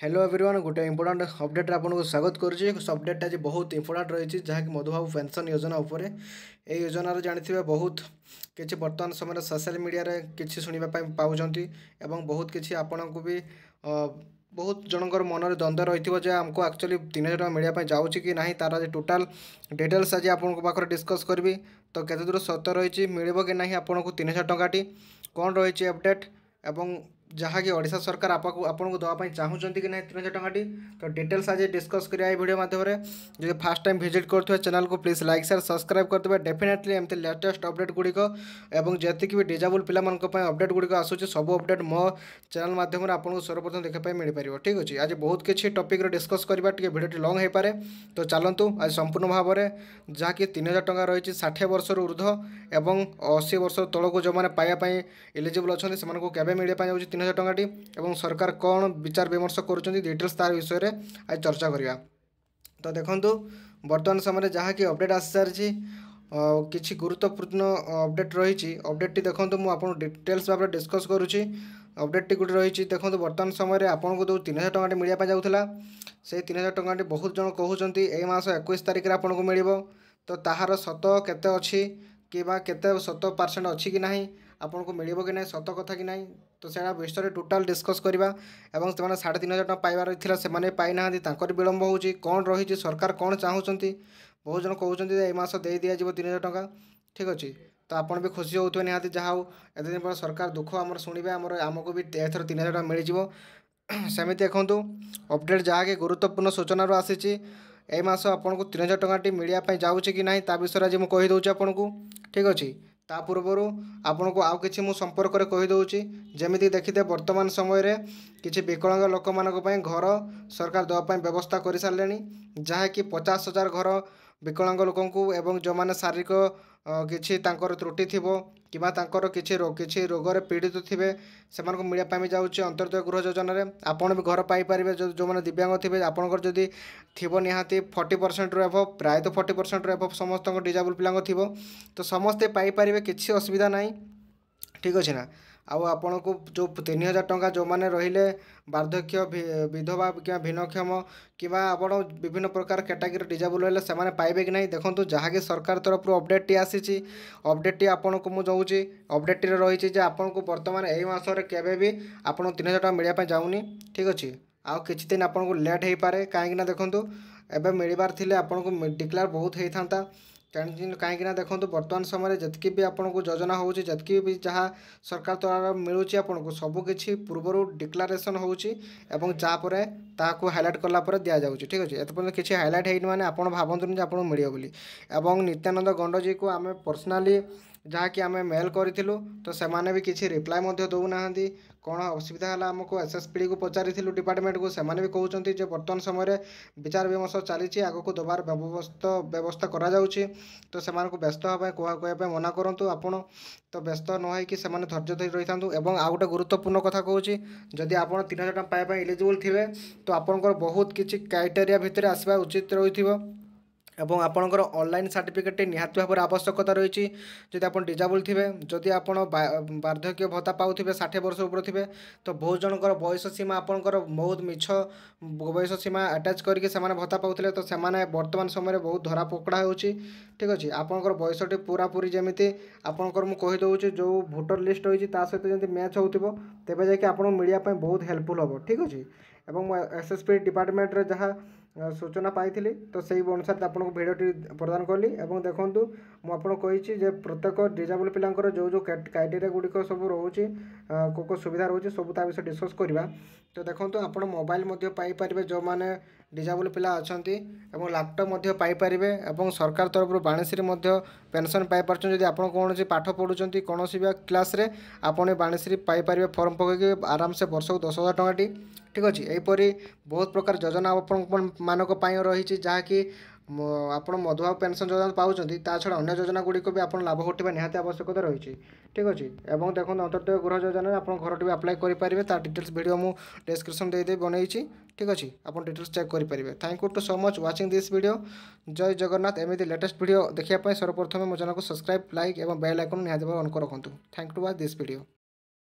Hello everyone गोटे important update आपको स्वागत करुच्ची अपडेट आज बहुत इंपोर्टाट रही जहाँकि मधुबाबू पेंशन योजना उपर ये योजनार जानते बहुत किसी बर्तमान समय सोशल मीडिया रे किसी शुणापी पाँच बहुत किसी आपण को भी बहुत जनकर मन में द्वंद्व रही आमको एक्चुअली 3000 टଙ୍କା मिलवाई जाऊँगी कि ना तार आज टोटाल डिटेल्स आज आप डिस्कस करी तो केते दूर सत्य रही मिल कि ना आपको 3000 टଙ୍କାଟି कौन रही अपडेट एवं जहाँकि ओडिशा सरकार आपको देवाई चाहूँगी कि ना 3000 टଙ୍କାଟି तो डिटेल्स आज डिस्कस करिया वीडियो माध्यम जो फास्ट टाइम विजिट करुवा चैनल को प्लीज लाइक शेयर सब्सक्राइब करदे डेफिनेटली एमती लेटेस्ट अपडेट गुड़िक और जी भी डिजेबल पिला अपडेट गुड़िक आसूँ सब अपडेट मो चैनल माध्यम आपको सर्वप्रथम देखापी मिल पार ठीक अच्छे आज बहुत किसी टपिक डिस्कस करवा भिडियो लंग हो पाए तो चलतु आज संपूर्ण भाव में जहाँकि 3000 टଙ୍କା रही 60 वर्ष ऊर्ध्व एवं 80 वर्ष तौक जो मैंने पाइबापी इलिजिबल अच्छा से केवे मिल जाऊँगी 3000 टଙ୍କାଟି एवं सरकार कौन विचार विमर्श कर डिटेल्स तार विषय में आज चर्चा करवा तो देखो बर्तमान समय जहाँकि अपडेट आसी सारी किसी गुरुत्वपूर्ण अपडेट रही अपडेट देखो मुझे डिटेल्स भाव डिस्कस करुच्ची अपडेट टी गोटे रही देखो बर्तमान समय आपको जो 3000 टଙ୍କାଟି मिलवाई जाऊला से 3000 टଙ୍କାଟି बहुत जन कहते यही मास 21 तारिख में आपको मिल तो ताहार सत केते अच्छी कि केते 100% अच्छी कि ना आपको मिल कि ना सत कथा कि ना तो से विषय टोटाल डिस्कस करवा और से 3500 टଙ୍କା पाइबार से पाई ना विलम्ब हो कौन रही सरकार कौन चाहूँगी बहुत जन कहते ये मास दे दि जाव 3000 टଙ୍କା ठीक अच्छे तो आपड़ भी खुशी होते निहाती जहाँ एत दिन पर सरकार दुख आम शुणे आमको भी एथर 3000 टଙ୍କା मिल सेमती देखूँ अपडेट जहाँकि गुरुत्वपूर्ण सूचना आसी ए मास आपको 3000 टଙ୍କାଟି मिलवाई जाऊँगी कि ना ता विषय आज मुझे कहीदे आपको ठीक अच्छे ता पूर्वर आपन को आउ कि संपर्क में कहीदे जमी देखिए वर्तमान समय किसी विकलांग लोक मान घर सरकार देवाई व्यवस्था कर सारे जहाँकि 50,000 घर विकलांग लोक एवं जो मैंने शारीरिक किसी त्रुटि थी कि किसी रोग पीड़ित थे से मिलवाई जाऊँगी अंत्योदय गृह योजन आपड़ भी घर पाइपर जो मैंने दिव्यांग थे आपंकर जदि थी निहाती 40% एभव प्रायतः 40% एभव समस्त डिजेबल पिला थी तो समस्ते पाइपर किसी असुविधा ना ठीक अच्छे ना आउ आपन को जो 3000 टଙ୍କା जो मैंने रहिले वार्धक्य विधवा क्या भिन्नक्षम कि आप विभिन्न प्रकार कैटेगरी डिजेबल रहे से पाइबे कि नहीं देखो जहाँकि सरकार तरफ अपडेट टी आसी अपडेट टी आपन को मुझे अपडेट टी रही आपन को बर्तमान यही मासरे केवे भी आपन 3000 टଙ୍କା मिलवाई जाऊनी ठीक अच्छे आउ किछि दिन आपन को लेट हो पारे कहीं देखो एवं मिलबार थे आपन को डिक्लेयर बहुत होता था कहीं देखो बर्तमान समय जी भी आपको योजना हो जी भी जहाँ सरकार द्वारा मिलूँ आपको सबकि पूर्वर डिक्लारेसन होपर ताकू हाइलाइट कलापर दि जाऊँ ठीक अच्छे एतपर्यंत किसी हाइलाइट होनी मैंने आप भावतुनि आपको मिले बोली एवं नित्यानंद गंड जी को आम पर्सनाली जहाँकि आम मेल करूँ तो से भी किसी रिप्लाय दौना कौन असुविधा है आमको एसएसपीडी को पचारि डिपार्टमेंट को से भी कहते हैं बर्तमान समय विचार विमर्श चली आगक देवार व्यवस्था करा तो से व्यस्त हाँ कहवाई मना करूँ आपड़ तो व्यस्त नई कि धैर्य धरी रही था और आउ गोटे गुरुत्वपूर्ण कथा कहूँ जदि आप 3000 टଙ୍କା पाइबा इलिजिबल थे तो आपंकर बहुत किसी क्राइटेरिया भितर आसवा उचित रही एवं आपणकर ऑनलाइन सर्टिफिकेट निहाती भाव आवश्यकता रही जदि आप डिजेबल थे जदि आप वार्धक्य भत्ता पाऊे 60 वर्ष ऊपर थे तो बहुत जनकर बयस सीमा आपंकर बहुत मिछ बयस सीमा अटैच करके भत्ता पाऊे तो से बर्तमान समय बहुत धरा पकड़ा हो ठीक अच्छे आपंकर बयसटी पूरा पूरी जमी आपंकर मुझे कहीदे जो भोटर लिस्ट रही सहित जब मैच हो तेज जाकि आपको मिलवाई बहुत हेल्पफुल हम ठीक अच्छे और एसएसपी डिपार्टमेंट रे जहाँ सूचना पाई तो से अनुसार आपको भिडियोटी प्रदान कली और देखूँ मुझे कही प्रत्येक डिजेबल पिलांकर जो जो क्राइटेरिया गुड़िक सब रोचे को सुविधा रोचे सब विषय डिस्कस करवा तो देखो आप मोबाइल पाइपर जो मैंने डिजेबल पिला अच्छा लैपटॉप पाइपर और सरकार तरफ बाणीश्री पेंशन पाइपर जब आप कौन पाठ पढ़ुं कौन भी क्लास आपड़ बाणीश्री पाइपर फर्म पकईकि आराम से वर्ष को 10,000 टଙ୍କାଟି ठीक अच्छे यहीपरी बहुत प्रकार योजना मानक रही जहाँकि आप मधुबाबू पेंशन योजना पाँच ता छड़ा अन्य योजना गुड़िक भी आप लाभ उठा निहाती आवश्यकता रही ठीक अच्छे और देखो अंत्योदय गृह योजना आप घर अप्लाई करेंगे तार डिटेल्स वीडियो मुझे डिस्क्रिप्शन दे बनई ठीक अच्छे आप डिटेल्स चेक करेंगे thank you to so much watching this video जय जगन्नाथ एमती लेटेस्ट वीडियो देखिए सर्वप्रथम मो चैनल को सब्सक्राइब लाइक और बेल आइकन निहाती ऑन कर रखुँ thank you to watch this video.